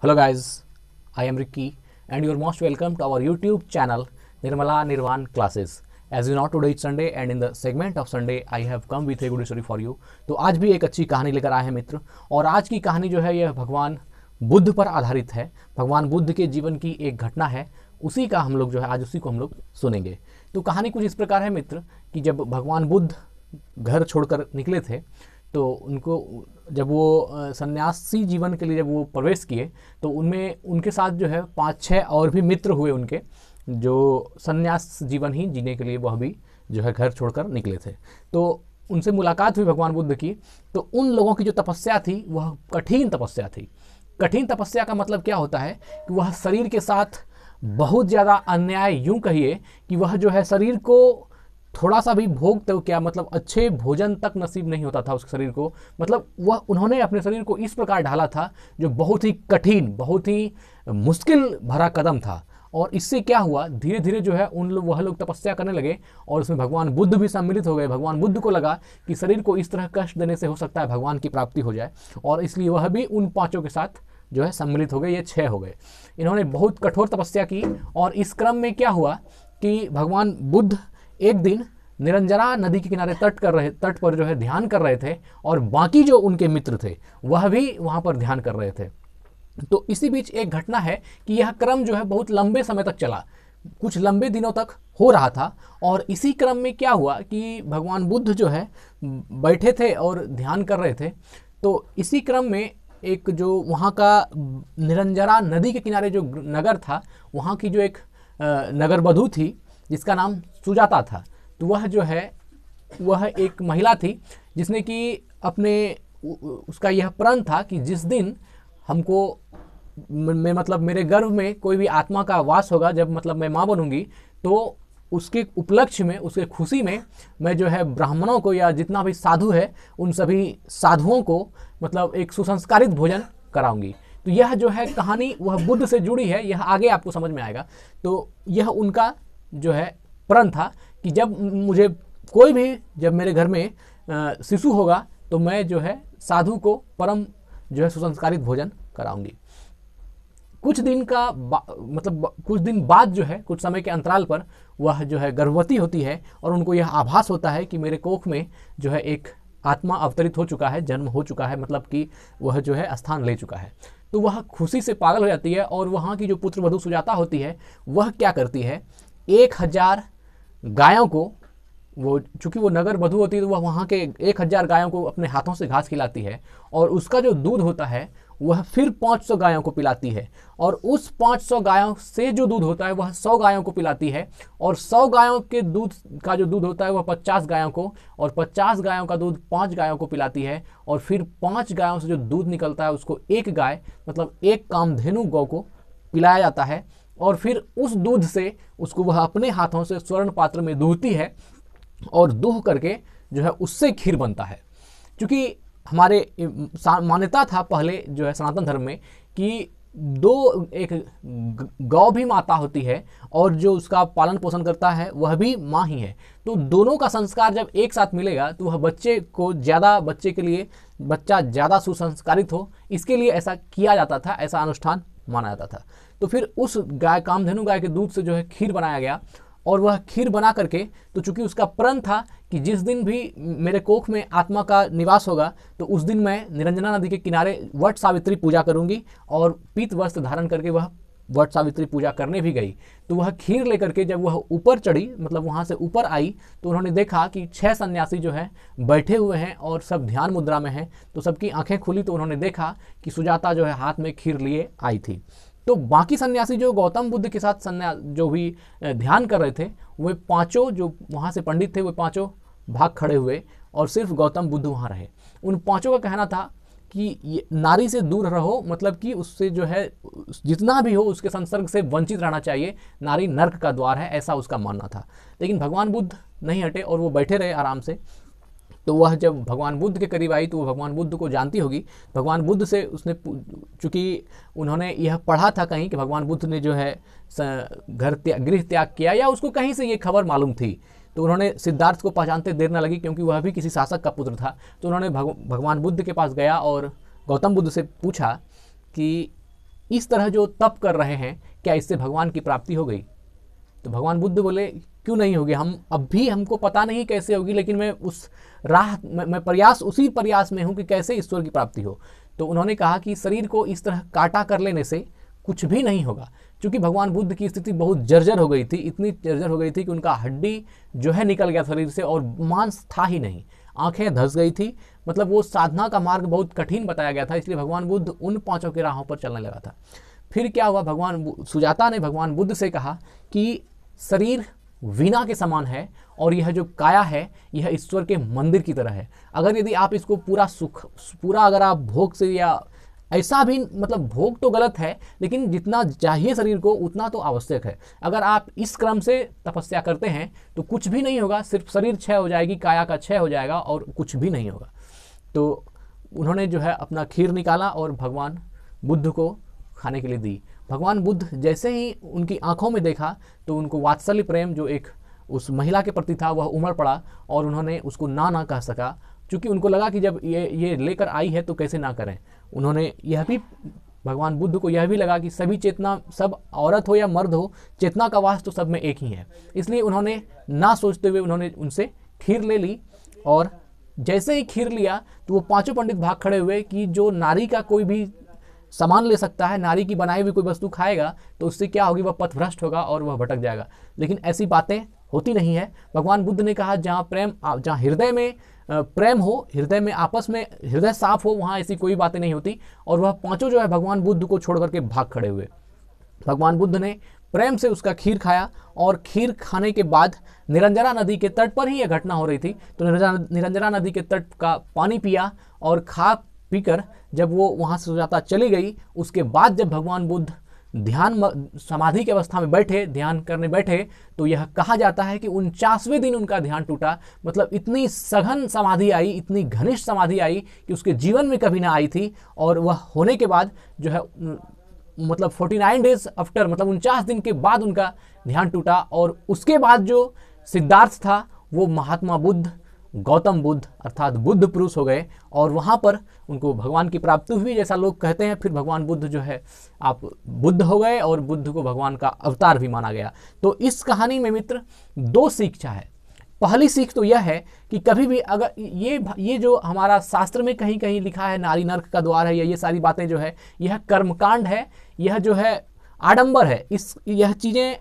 Hello guys, I am Ricky and you are most welcome to our YouTube channel Nirmala Nirvan Classes. As you know, today is Sunday and in the segment of Sunday I have come with a good story for you. तो आज भी एक अच्छी कहानी लेकर आए हैं मित्र, और आज की कहानी जो है यह भगवान बुद्ध पर आधारित है। भगवान बुद्ध के जीवन की एक घटना है, उसी का हम लोग जो है आज उसी को हम लोग सुनेंगे। तो कहानी कुछ इस प्रकार है मित्र कि जब भगवान बुद्ध घर छोड़कर निकले थे तो उनको जब वो सन्यासी जीवन के लिए जब वो प्रवेश किए तो उनमें उनके साथ जो है 5-6 और भी मित्र हुए उनके, जो सन्यास जीवन ही जीने के लिए वह भी जो है घर छोड़कर निकले थे। तो उनसे मुलाकात हुई भगवान बुद्ध की। तो उन लोगों की जो तपस्या थी वह कठिन तपस्या थी। कठिन तपस्या का मतलब क्या होता है कि वह शरीर के साथ बहुत ज़्यादा अन्याय, यूँ कहिए कि वह जो है शरीर को थोड़ा सा भी भोग तो क्या मतलब अच्छे भोजन तक नसीब नहीं होता था उस शरीर को। मतलब वह उन्होंने अपने शरीर को इस प्रकार ढाला था जो बहुत ही कठिन, बहुत ही मुश्किल भरा कदम था। और इससे क्या हुआ, धीरे धीरे जो है वह लोग तपस्या करने लगे और उसमें भगवान बुद्ध भी सम्मिलित हो गए। भगवान बुद्ध को लगा कि शरीर को इस तरह कष्ट देने से हो सकता है भगवान की प्राप्ति हो जाए, और इसलिए वह भी उन 5 के साथ जो है सम्मिलित हो गए। ये 6 हो गए। इन्होंने बहुत कठोर तपस्या की और इस क्रम में क्या हुआ कि भगवान बुद्ध एक दिन निरंजरा नदी के किनारे तट पर जो है ध्यान कर रहे थे, और बाकी जो उनके मित्र थे वह भी वहाँ पर ध्यान कर रहे थे। तो इसी बीच एक घटना है कि यह क्रम जो है बहुत लंबे समय तक चला, कुछ लंबे दिनों तक हो रहा था। और इसी क्रम में क्या हुआ कि भगवान बुद्ध जो है बैठे थे और ध्यान कर रहे थे। तो इसी क्रम में एक जो वहाँ का निरंजरा नदी के किनारे जो नगर था, वहाँ की जो एक नगर वधू थी जिसका नाम सुजाता था। तो वह जो है वह एक महिला थी जिसने कि अपने उसका यह प्रण था कि जिस दिन हमको मैं मतलब मेरे गर्भ में कोई भी आत्मा का वास होगा, जब मतलब मैं माँ बनूंगी, तो उसके उपलक्ष्य में, उसके खुशी में मैं जो है ब्राह्मणों को या जितना भी साधु है उन सभी साधुओं को मतलब एक सुसंस्कारित भोजन कराऊंगी। तो यह जो है कहानी वह बुद्ध से जुड़ी है, यह आगे आपको समझ में आएगा। तो यह उनका जो है प्रण था कि जब मुझे कोई भी, जब मेरे घर में शिशु होगा तो मैं जो है साधु को परम जो है सुसंस्कारित भोजन कराऊंगी। कुछ दिन बाद जो है, कुछ समय के अंतराल पर वह जो है गर्भवती होती है और उनको यह आभास होता है कि मेरे कोख में जो है एक आत्मा अवतरित हो चुका है, जन्म हो चुका है, मतलब कि वह जो है स्थान ले चुका है। तो वह खुशी से पागल हो जाती है और वहाँ की जो पुत्र वधू सुजाता होती है वह क्या करती है, 1000 गायों को, वो चूँकि वो नगर वधू होती है तो वह वहाँ के 1000 गायों को अपने हाथों से घास खिलाती है, और उसका जो दूध होता है वह फिर 500 गायों को पिलाती है, और उस 500 गायों से जो दूध होता है वह 100 गायों को पिलाती है, और 100 गायों के दूध का जो दूध होता है वह 50 गायों को, और 50 गायों का दूध 5 गायों को पिलाती है, और फिर 5 गायों से जो दूध निकलता है उसको एक गाय मतलब एक कामधेनु गौ को पिलाया जाता है, और फिर उस दूध से उसको वह अपने हाथों से स्वर्ण पात्र में दूहती है, और दूह करके जो है उससे खीर बनता है। क्योंकि हमारे मान्यता था पहले जो है सनातन धर्म में कि एक गौ भी माता होती है और जो उसका पालन पोषण करता है वह भी माँ ही है। तो दोनों का संस्कार जब एक साथ मिलेगा तो वह बच्चा ज़्यादा सुसंस्कारित हो, इसके लिए ऐसा किया जाता था, ऐसा अनुष्ठान माना जाता था। तो फिर उस गाय, कामधेनु गाय के दूध से जो है खीर बनाया गया, और वह खीर बना करके, तो चूंकि उसका प्रण था कि जिस दिन भी मेरे कोख में आत्मा का निवास होगा तो उस दिन मैं निरंजना नदी के किनारे वट सावित्री पूजा करूंगी, और पीत वस्त्र धारण करके वह वट सावित्री पूजा करने भी गई। तो वह खीर लेकर के जब वह ऊपर चढ़ी, मतलब वहाँ से ऊपर आई, तो उन्होंने देखा कि 6 सन्यासी जो है बैठे हुए हैं और सब ध्यान मुद्रा में हैं। तो सबकी आंखें खुली तो उन्होंने देखा कि सुजाता जो है हाथ में खीर लिए आई थी। तो बाकी सन्यासी जो गौतम बुद्ध के साथ जो भी ध्यान कर रहे थे, वे 5 जो वहाँ से पंडित थे वे 5 भाग खड़े हुए, और सिर्फ गौतम बुद्ध वहाँ रहे। उन 5 का कहना था कि नारी से दूर रहो, मतलब कि उससे जो है जितना भी हो उसके संसर्ग से वंचित रहना चाहिए, नारी नर्क का द्वार है, ऐसा उसका मानना था। लेकिन भगवान बुद्ध नहीं हटे और वो बैठे रहे आराम से। तो वह जब भगवान बुद्ध के करीब आई तो वो भगवान बुद्ध को जानती होगी। भगवान बुद्ध से उसने, चूँकि उन्होंने यह पढ़ा था कहीं कि भगवान बुद्ध ने जो है गृह त्याग किया, या उसको कहीं से ये खबर मालूम थी, तो उन्होंने सिद्धार्थ को पहचानते देर न लगी क्योंकि वह भी किसी शासक का पुत्र था। तो उन्होंने भगवान बुद्ध के पास गया और गौतम बुद्ध से पूछा कि इस तरह जो तप कर रहे हैं, क्या इससे भगवान की प्राप्ति हो गई? तो भगवान बुद्ध बोले, क्यों नहीं होगी, हम अब भी हमको पता नहीं कैसे होगी, लेकिन मैं उस राह मैं प्रयास उसी प्रयास में हूं कि कैसे ईश्वर की प्राप्ति हो। तो उन्होंने कहा कि शरीर को इस तरह काटा कर लेने से कुछ भी नहीं होगा, क्योंकि भगवान बुद्ध की स्थिति बहुत जर्जर हो गई थी, इतनी जर्जर हो गई थी कि उनका हड्डी जो है निकल गया शरीर से और मांस था ही नहीं, आंखें धंस गई थी। मतलब वो साधना का मार्ग बहुत कठिन बताया गया था, इसलिए भगवान बुद्ध उन पांचों के राहों पर चलने लगा था। फिर क्या हुआ, भगवान सुजाता ने भगवान बुद्ध से कहा कि शरीर वीणा के समान है और यह जो काया है यह ईश्वर के मंदिर की तरह है। अगर यदि आप इसको पूरा अगर आप भोग से, या ऐसा भी मतलब भोग तो गलत है, लेकिन जितना चाहिए शरीर को उतना तो आवश्यक है। अगर आप इस क्रम से तपस्या करते हैं तो कुछ भी नहीं होगा, सिर्फ शरीर क्षय हो जाएगी, काया का क्षय हो जाएगा और कुछ भी नहीं होगा। तो उन्होंने जो है अपना खीर निकाला और भगवान बुद्ध को खाने के लिए दी। भगवान बुद्ध जैसे ही उनकी आंखों में देखा तो उनको वात्सल्य प्रेम जो एक उस महिला के प्रति था वह उमड़ पड़ा और उन्होंने उसको ना कह सका, क्योंकि उनको लगा कि जब ये लेकर आई है तो कैसे ना करें। उन्होंने यह भी, भगवान बुद्ध को यह भी लगा कि सभी चेतना, सब औरत हो या मर्द हो, चेतना का वास तो सब में एक ही है। इसलिए उन्होंने ना सोचते हुए उन्होंने उनसे खीर ले ली और जैसे ही खीर लिया तो वो पांचों पंडित भाग खड़े हुए कि जो नारी का कोई भी सामान ले सकता है, नारी की बनाई हुई कोई वस्तु खाएगा तो उससे क्या होगी, वह पथभ्रष्ट होगा और वह भटक जाएगा। लेकिन ऐसी बातें होती नहीं है। भगवान बुद्ध ने कहा जहाँ हृदय में प्रेम हो, हृदय में आपस में हृदय साफ हो, वहाँ ऐसी कोई बातें नहीं होती। और वह पांचों जो है भगवान बुद्ध को छोड़ करके भाग खड़े हुए। भगवान बुद्ध ने प्रेम से उसका खीर खाया और खीर खाने के बाद निरंजरा नदी के तट पर ही यह घटना हो रही थी। तो निरंजरा नदी के तट का पानी पिया और खा पीकर जब वो वहाँ से सुजाता चली गई, उसके बाद जब भगवान बुद्ध ध्यान समाधि की अवस्था में बैठे, ध्यान करने बैठे, तो यह कहा जाता है कि 49वें दिन उनका ध्यान टूटा। मतलब इतनी सघन समाधि आई, इतनी घनिष्ठ समाधि आई कि उसके जीवन में कभी ना आई थी। और वह होने के बाद जो है मतलब 49 डेज आफ्टर, मतलब 49 दिन के बाद उनका ध्यान टूटा। और उसके बाद जो सिद्धार्थ था वो महात्मा बुद्ध, गौतम बुद्ध अर्थात बुद्ध पुरुष हो गए और वहाँ पर उनको भगवान की प्राप्ति हुई, जैसा लोग कहते हैं। फिर भगवान बुद्ध जो है आप बुद्ध हो गए और बुद्ध को भगवान का अवतार भी माना गया। तो इस कहानी में मित्र दो शिक्षा है। पहली सीख तो यह है कि कभी भी अगर ये जो हमारा शास्त्र में कहीं कहीं लिखा है नारी नर्क का द्वार है, या ये सारी बातें जो है यह कर्मकांड है, यह जो है आडंबर है, यह चीज़ें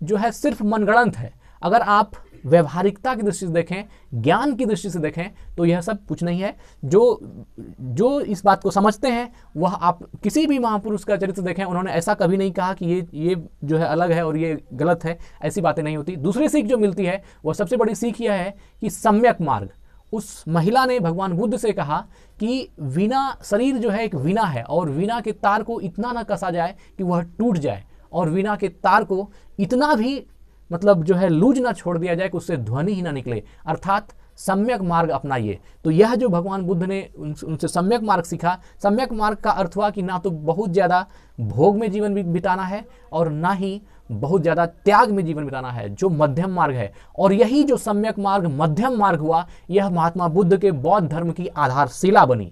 जो है सिर्फ मनगढ़ंत है। अगर आप व्यवहारिकता की दृष्टि से देखें, ज्ञान की दृष्टि से देखें तो यह सब कुछ नहीं है। जो इस बात को समझते हैं वह आप किसी भी महापुरुष का चरित्र देखें, उन्होंने ऐसा कभी नहीं कहा कि ये जो है अलग है और ये गलत है, ऐसी बातें नहीं होती। दूसरी सीख जो मिलती है वह सबसे बड़ी सीख यह है कि सम्यक मार्ग। उस महिला ने भगवान बुद्ध से कहा कि वीणा, शरीर जो है एक वीणा है और वीणा के तार को इतना ना कसा जाए कि वह टूट जाए, और वीणा के तार को इतना भी मतलब जो है लूज ना छोड़ दिया जाए कि उससे ध्वनि ही ना निकले, अर्थात सम्यक मार्ग अपनाइए। तो यह जो भगवान बुद्ध ने उनसे सम्यक मार्ग सीखा। सम्यक मार्ग का अर्थ हुआ कि ना तो बहुत ज़्यादा भोग में जीवन बिताना है और ना ही बहुत ज़्यादा त्याग में जीवन बिताना है, जो मध्यम मार्ग है। और यही जो सम्यक मार्ग मध्यम मार्ग हुआ, यह महात्मा बुद्ध के बौद्ध धर्म की आधारशिला बनी।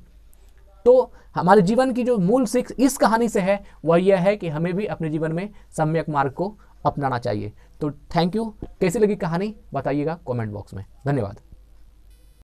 तो हमारे जीवन की जो मूल सीख इस कहानी से है वह यह है कि हमें भी अपने जीवन में सम्यक मार्ग को अपनाना चाहिए। तो थैंक यू। कैसी लगी कहानी बताइएगा कमेंट बॉक्स में। धन्यवाद।